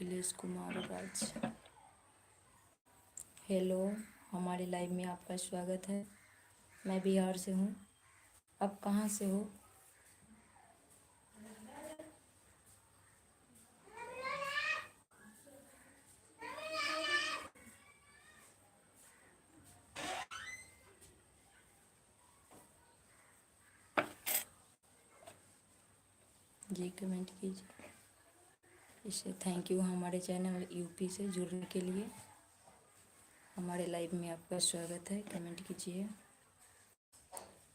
Akhilesh Kumar Raj. Hello, हमारे live में आपका स्वागत है। मैं बिहार से हूँ। आप कहाँ से हो? जी कमेंट कीजिए। इसे थैंक यू हमारे चैनल यूपी से जुड़ने के लिए। हमारे लाइव में आपका स्वागत है। कमेंट कीजिए।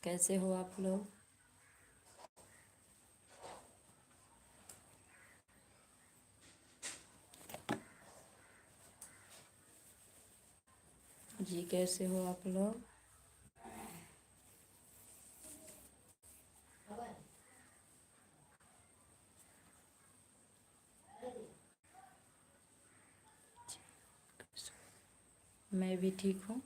कैसे हो आप लोग? जी कैसे हो आप लोग? मैं भी ठीक हूँ।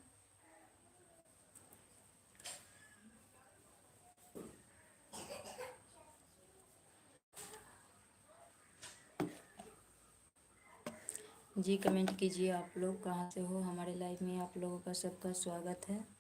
जी कमेंट कीजिए। आप लोग कहाँ से हो? हमारे लाइव में आप लोगों का सबका स्वागत है।